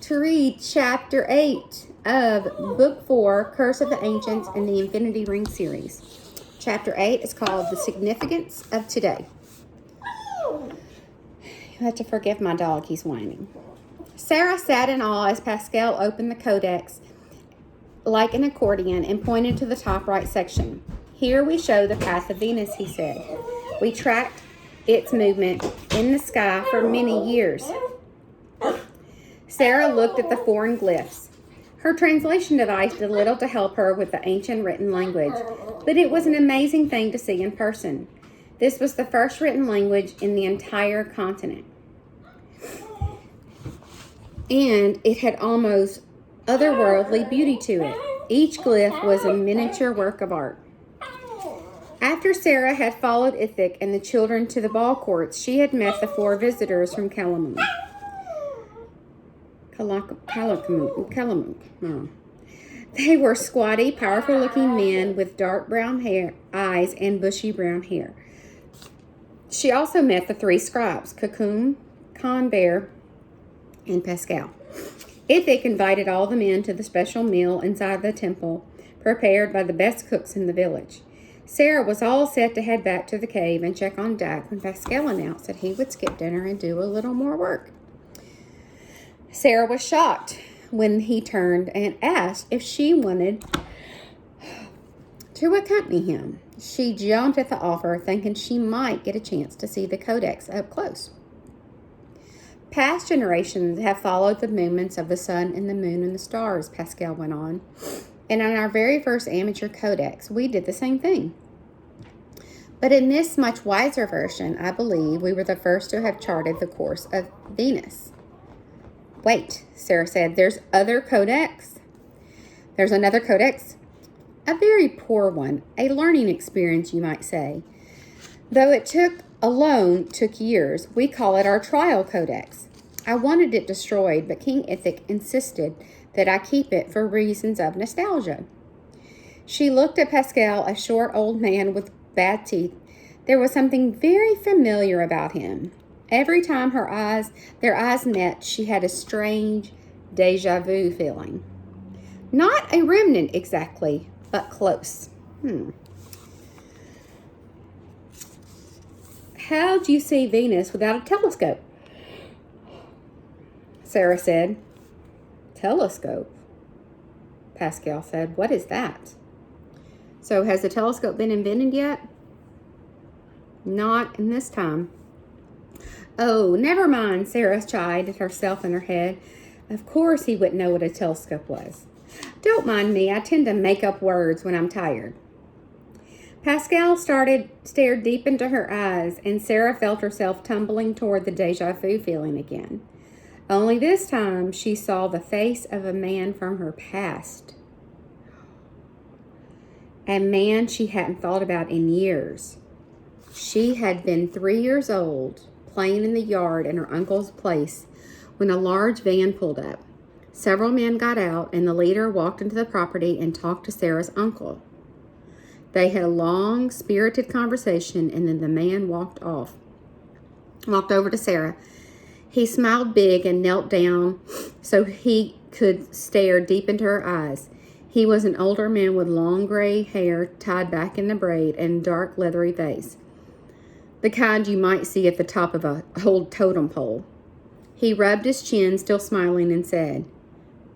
to read Chapter 8 of Book 4, Curse of the Ancients in the Infinity Ring series. Chapter 8 is called The Significance of Today. You have to forgive my dog, he's whining. Sarah sat in awe as Pascal opened the codex like an accordion and pointed to the top right section. Here we show the path of Venus, he said. We tracked its movement in the sky for many years. Sarah looked at the foreign glyphs. Her translation device did little to help her with the ancient written language, but it was an amazing thing to see in person. This was the first written language in the entire continent. And it had almost otherworldly beauty to it. Each glyph was a miniature work of art. After Sarah had followed Ithic and the children to the ball courts, she had met the 4 visitors from Kalamun. They were squatty, powerful-looking men with dark brown eyes and bushy brown hair. She also met the 3 scribes, Kakum, Conbear, and Pascal. Ithic invited all the men to the special meal inside the temple, prepared by the best cooks in the village. Sarah was all set to head back to the cave and check on Dak when Pascal announced that he would skip dinner and do a little more work. Sarah was shocked when he turned and asked if she wanted to accompany him. She jumped at the offer, thinking she might get a chance to see the codex up close. Past generations have followed the movements of the sun and the moon and the stars, Pascal went on. And on our very first amateur codex, we did the same thing. But in this much wiser version, I believe we were the first to have charted the course of Venus. Wait, Sarah said, there's another codex? A very poor one, a learning experience, you might say. Though it took years, we call it our trial codex. I wanted it destroyed, but King Ithic insisted that I keep it for reasons of nostalgia. She looked at Pascal, a short old man with bad teeth. There was something very familiar about him. Every time their eyes met, she had a strange deja vu feeling. Not a remnant exactly, but close. How do you see Venus without a telescope? Sarah said. Telescope? Pascal said. What is that? So has the telescope been invented yet? Not in this time. Oh, never mind, Sarah chided herself in her head. Of course he wouldn't know what a telescope was. Don't mind me, I tend to make up words when I'm tired. Pascal stared deep into her eyes, and Sarah felt herself tumbling toward the deja vu feeling again. Only this time she saw the face of a man from her past. A man she hadn't thought about in years. She had been 3 years old, playing in the yard in her uncle's place, when a large van pulled up. Several men got out, and the leader walked into the property and talked to Sarah's uncle. They had a long, spirited conversation, and then the man walked over to Sarah. He smiled big and knelt down so he could stare deep into her eyes. He was an older man with long gray hair tied back in a braid and dark leathery face, the kind you might see at the top of an old totem pole. He rubbed his chin, still smiling, and said,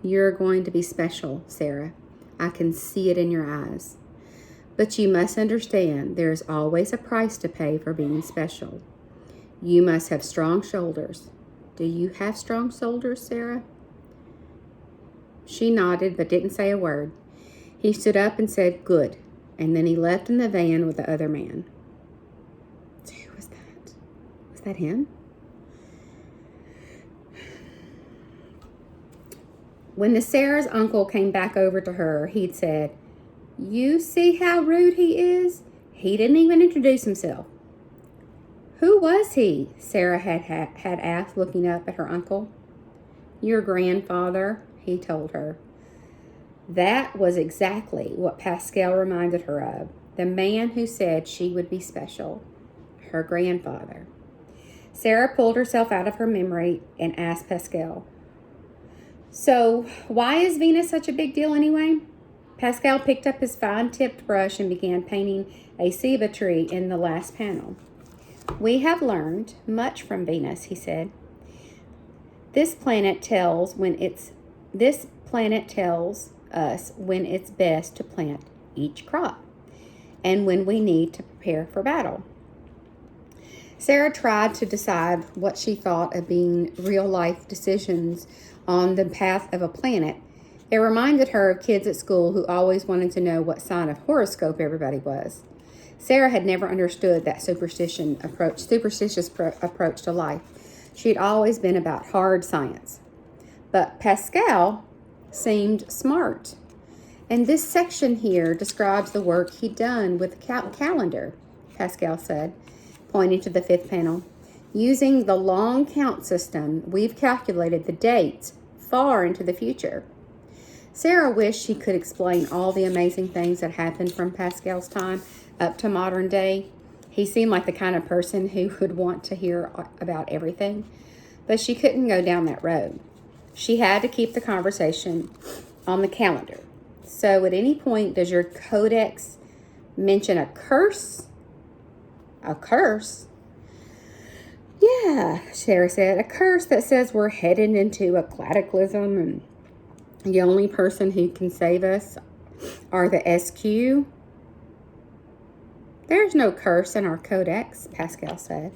"You're going to be special, Sarah. I can see it in your eyes. But you must understand there's always a price to pay for being special. You must have strong shoulders. Do you have strong shoulders, Sarah?" She nodded but didn't say a word. He stood up and said, "Good," and then he left in the van with the other man. Who was that? Was that him? When the Sarah's uncle came back over to her, he'd said, "You see how rude he is? He didn't even introduce himself." Who was he? Sarah had asked, looking up at her uncle. "Your grandfather," he told her. That was exactly what Pascal reminded her of. The man who said she would be special. Her grandfather. Sarah pulled herself out of her memory and asked Pascal, So, why is Venus such a big deal anyway? Pascal picked up his fine-tipped brush and began painting a ceiba tree in the last panel. We have learned much from Venus, he said. This planet tells us when it's best to plant each crop and when we need to prepare for battle. Sarah tried to decide what she thought of being real-life decisions on the path of a planet. It reminded her of kids at school who always wanted to know what sign of horoscope everybody was. Sarah had never understood that superstitious approach to life. She had always been about hard science. But Pascal seemed smart. And this section here describes the work he'd done with the calendar, Pascal said, pointing to the 5th panel. Using the long count system, we've calculated the dates far into the future. Sarah wished she could explain all the amazing things that happened from Pascal's time up to modern day. He seemed like the kind of person who would want to hear about everything, but she couldn't go down that road. She had to keep the conversation on the calendar. So at any point, does your codex mention a curse? A curse? Yeah, Sarah said, a curse that says we're headed into a cataclysm and the only person who can save us are the SQ. There's no curse in our codex, Pascal said.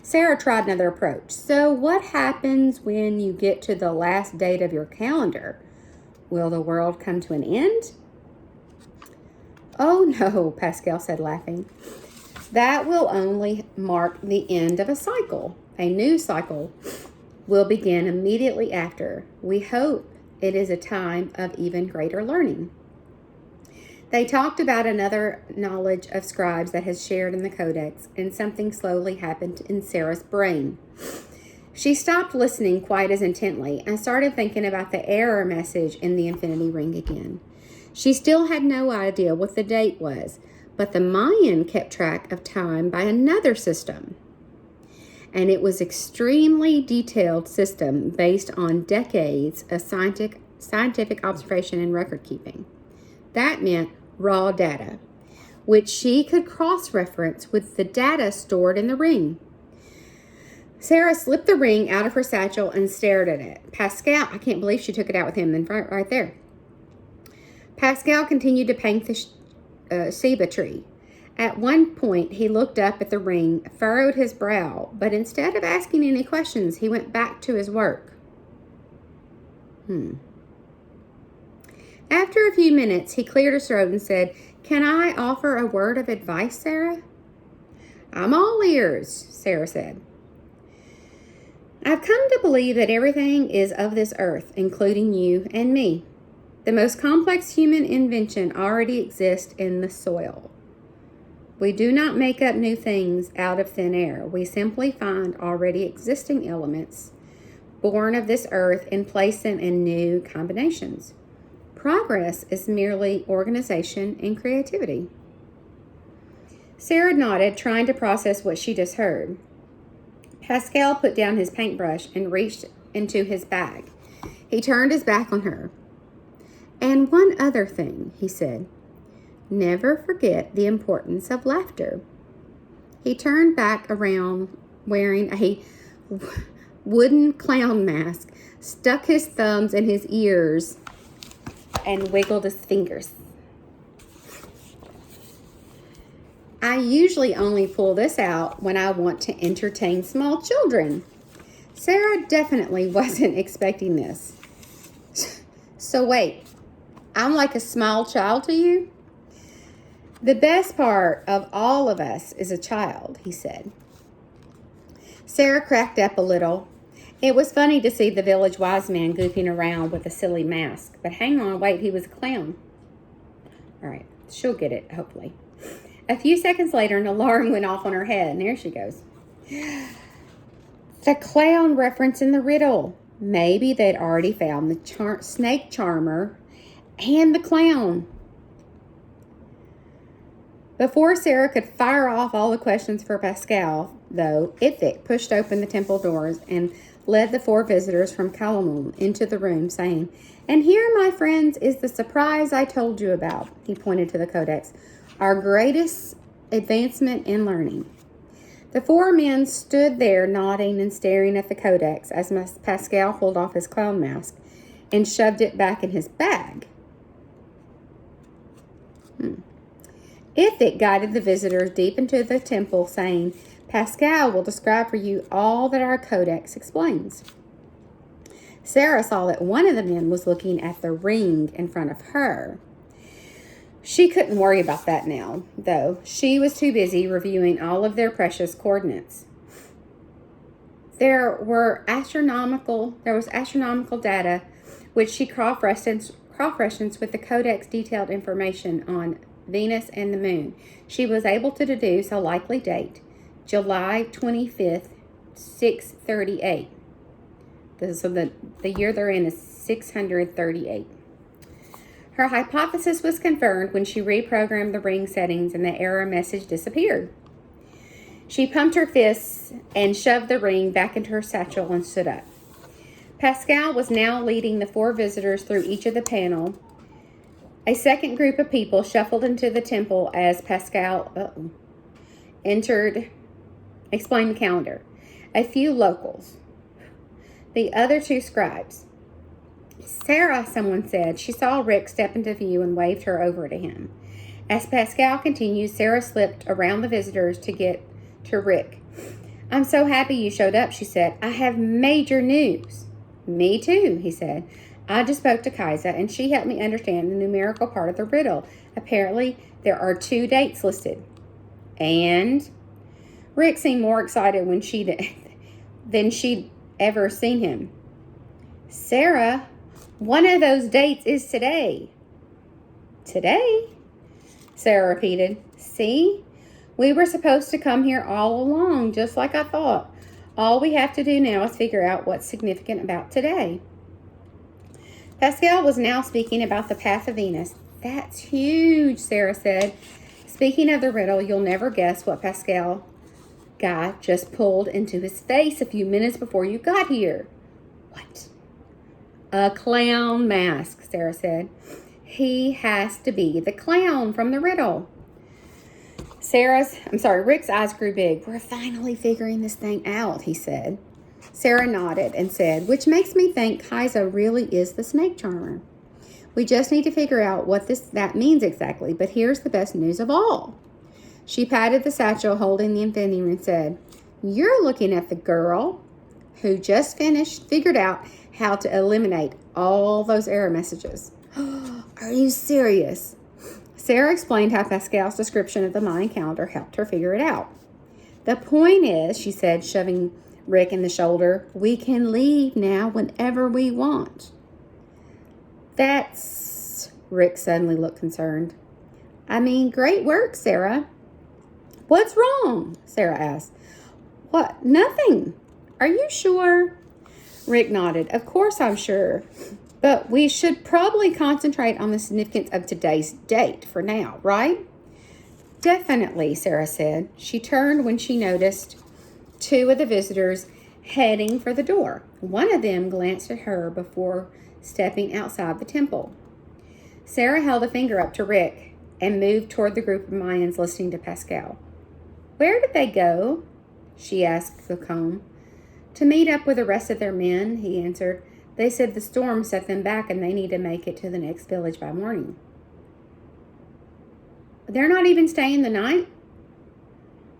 Sarah tried another approach. So what happens when you get to the last date of your calendar? Will the world come to an end? Oh no, Pascal said, laughing. That will only mark the end of a cycle. A new cycle will begin immediately after. We hope it is a time of even greater learning. They talked about another knowledge of scribes that has shared in the codex, and something slowly happened in Sarah's brain. She stopped listening quite as intently and started thinking about the error message in the infinity ring again. She still had no idea what the date was, but the Mayan kept track of time by another system. And it was extremely detailed system based on decades of scientific observation and record keeping. That meant raw data, which she could cross-reference with the data stored in the ring. Sarah slipped the ring out of her satchel and stared at it. Pascal, I can't believe she took it out with him in front, right there. Pascal continued to paint the ceiba tree. At one point, he looked up at the ring, furrowed his brow, but instead of asking any questions, he went back to his work. After a few minutes, he cleared his throat and said, "Can I offer a word of advice, Sarah?" "I'm all ears," Sarah said. "I've come to believe that everything is of this earth, including you and me. The most complex human invention already exists in the soil. We do not make up new things out of thin air. We simply find already existing elements born of this earth and place them in new combinations. Progress is merely organization and creativity." Sarah nodded, trying to process what she just heard. Pascal put down his paintbrush and reached into his bag. He turned his back on her. "And one other thing," he said. "Never forget the importance of laughter." He turned back around wearing a wooden clown mask, stuck his thumbs in his ears, and wiggled his fingers. "I usually only pull this out when I want to entertain small children." Sarah definitely wasn't expecting this. "So wait, I'm like a small child to you?" "The best part of all of us is a child," he said. Sarah cracked up a little. It was funny to see the village wise man goofing around with a silly mask. But hang on, wait, he was a clown. All right, she'll get it, hopefully. A few seconds later, an alarm went off on her head, and there she goes. The clown reference in the riddle. Maybe they'd already found the snake charmer and the clown. Before Sarah could fire off all the questions for Pascal, though, Ithik pushed open the temple doors and led the 4 visitors from Kalamun into the room, saying, "And here, my friends, is the surprise I told you about." He pointed to the codex. "Our greatest advancement in learning." The 4 men stood there nodding and staring at the codex as Pascal pulled off his clown mask and shoved it back in his bag. Ithic guided the visitors deep into the temple, saying, "Pascal will describe for you all that our codex explains." Sarah saw that one of the men was looking at the ring in front of her. She couldn't worry about that now, though. She was too busy reviewing all of their precious coordinates. There was astronomical data, which she cross-referenced with the codex detailed information on Venus and the moon. She was able to deduce a likely date, July 25th, 638. So the year they're in is 638. Her hypothesis was confirmed when she reprogrammed the ring settings and the error message disappeared. She pumped her fists and shoved the ring back into her satchel and stood up. Pascal was now leading the 4 visitors through each of the panel. A second group of people shuffled into the temple as Pascal explained the calendar. A few locals. The other 2 scribes. "Sarah," someone said. She saw Rick step into view and waved her over to him. As Pascal continued, Sarah slipped around the visitors to get to Rick. "I'm so happy you showed up," she said. "I have major news." "Me too," he said. "I just spoke to Kaisa, and she helped me understand the numerical part of the riddle. Apparently, there are 2 dates listed." "And?" Rick seemed more excited than she'd ever seen him. "Sarah, one of those dates is today." "Today?" Sarah repeated. "See? We were supposed to come here all along, just like I thought. All we have to do now is figure out what's significant about today." Pascal was now speaking about the path of Venus. "That's huge," Sarah said. "Speaking of the riddle, you'll never guess what Pascal guy just pulled into his face a few minutes before you got here." "What?" "A clown mask," Sarah said. "He has to be the clown from the riddle." Rick's eyes grew big. "We're finally figuring this thing out," he said. Sarah nodded and said, "Which makes me think Kaisa really is the snake charmer. We just need to figure out what that means exactly, but here's the best news of all." She patted the satchel holding the infinity ring and said, "You're looking at the girl who just figured out how to eliminate all those error messages." "Are you serious?" Sarah explained how Pascal's description of the Mayan calendar helped her figure it out. "The point is," she said, shoving Rick in the shoulder, "we can leave now whenever we want." Rick suddenly looked concerned. "I mean, great work, Sarah." "What's wrong?" Sarah asked. "What? Nothing. Are you sure?" Rick nodded. "Of course I'm sure. But we should probably concentrate on the significance of today's date for now, right?" "Definitely," Sarah said. She turned when she noticed 2 of the visitors heading for the door. One of them glanced at her before stepping outside the temple. Sarah held a finger up to Rick and moved toward the group of Mayans listening to Pascal. "Where did they go?" she asked Gacom. "To meet up with the rest of their men," he answered. "They said the storm set them back and they need to make it to the next village by morning." "They're not even staying the night?"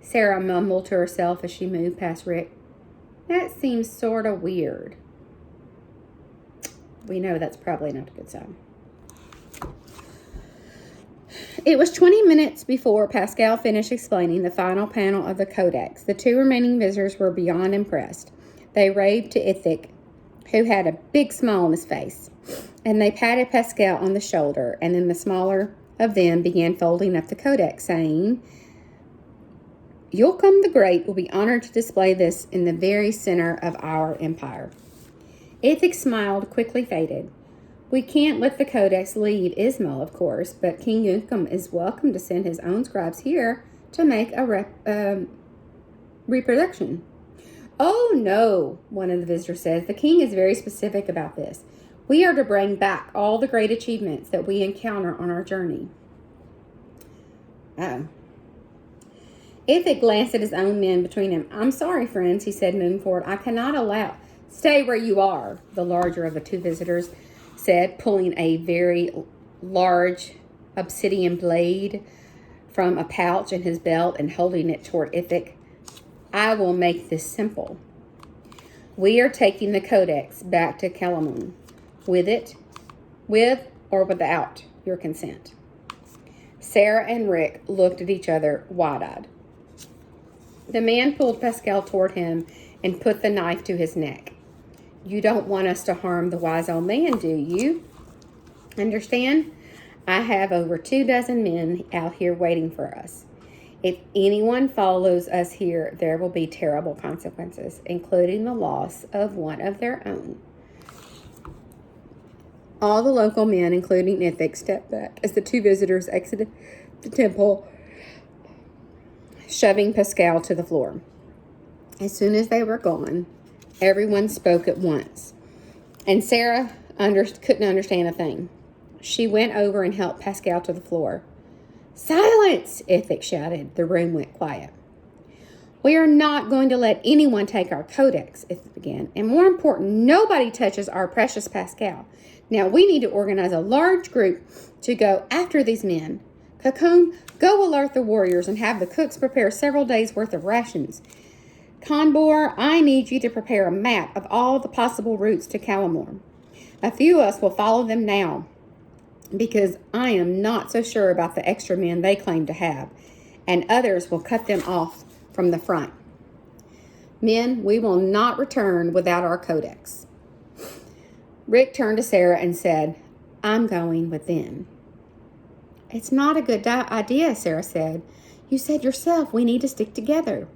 Sarah mumbled to herself as she moved past Rick. "That seems sort of weird." We know that's probably not a good sign. It was 20 minutes before Pascal finished explaining the final panel of the codex. The 2 remaining visitors were beyond impressed. They raved to Ithic, who had a big smile on his face, and they patted Pascal on the shoulder, and then the smaller of them began folding up the codex, saying, "Yulkum the Great will be honored to display this in the very center of our empire." Ithic smiled, quickly faded. "We can't let the codex leave Ismail, of course, but King Yulkum is welcome to send his own scribes here to make a reproduction." Oh, no, one of the visitors says. The king is very specific about this. We are to bring back all the great achievements that we encounter on our journey. Oh. Ithic glanced at his own men between him. I'm sorry, friends, he said, moving forward. I cannot allow. Stay where you are, the larger of the two visitors said, pulling a very large obsidian blade from a pouch in his belt and holding it toward Ithic. I will make this simple. We are taking the Codex back to Calamun. With or without your consent. Sarah and Rick looked at each other wide-eyed. The man pulled Pascal toward him and put the knife to his neck. You don't want us to harm the wise old man, do you? Understand? I have over 24 men out here waiting for us. If anyone follows us here, there will be terrible consequences, including the loss of one of their own. All the local men, including Ithic, stepped back as the two visitors exited the temple, shoving Pascal to the floor. As soon as they were gone, everyone spoke at once, and Sarah couldn't understand a thing. She went over and helped Pascal to the floor. Silence! Ithic shouted. The room went quiet. We are not going to let anyone take our codex, Ithic began, and more important, nobody touches our precious Pascal. Now we need to organize a large group to go after these men. Cocoon, go alert the warriors and have the cooks prepare several days' worth of rations. Conbor, I need you to prepare a map of all the possible routes to Calamor. A few of us will follow them now, because I am not so sure about the extra men they claim to have, and others will cut them off from the front. Men, we will not return without our codex. Rick turned to Sarah and said, I'm going with them. It's not a good idea, Sarah said. You said yourself we need to stick together.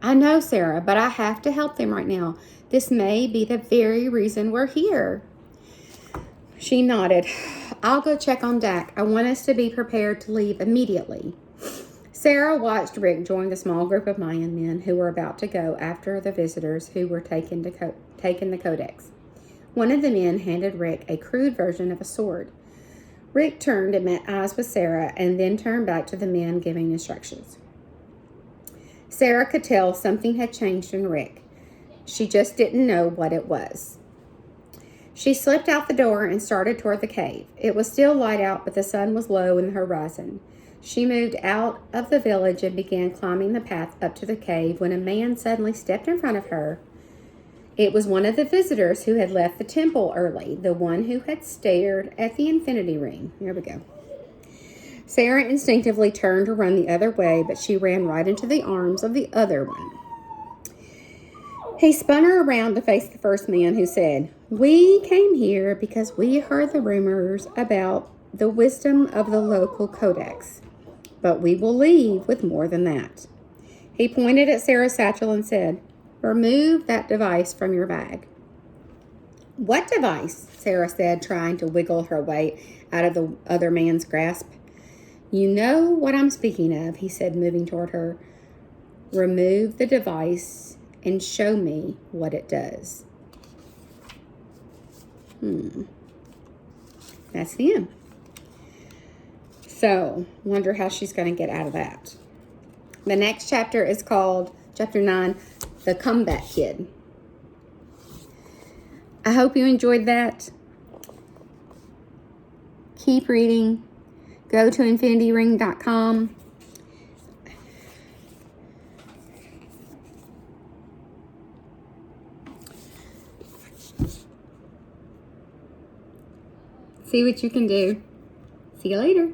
I know, Sarah, but I have to help them right now. This may be the very reason we're here. She nodded. I'll go check on Dak. I want us to be prepared to leave immediately. Sarah watched Rick join the small group of Mayan men who were about to go after the visitors who were taking the codex. One of the men handed Rick a crude version of a sword. Rick turned and met eyes with Sarah and then turned back to the men giving instructions. Sarah could tell something had changed in Rick. She just didn't know what it was. She slipped out the door and started toward the cave. It was still light out, but the sun was low in the horizon. She moved out of the village and began climbing the path up to the cave when a man suddenly stepped in front of her. It was one of the visitors who had left the temple early, the one who had stared at the infinity ring. Here we go. Sarah instinctively turned to run the other way, but she ran right into the arms of the other one. He spun her around to face the first man, who said, We came here because we heard the rumors about the wisdom of the local codex, but we will leave with more than that. He pointed at Sarah's satchel and said, Remove that device from your bag. What device? Sarah said, trying to wiggle her way out of the other man's grasp. You know what I'm speaking of, he said, moving toward her. Remove the device and show me what it does. That's the end. So, wonder how she's going to get out of that. The next chapter is called, Chapter 9, The Comeback Kid. I hope you enjoyed that. Keep reading. Go to infinityring.com. See what you can do. See you later.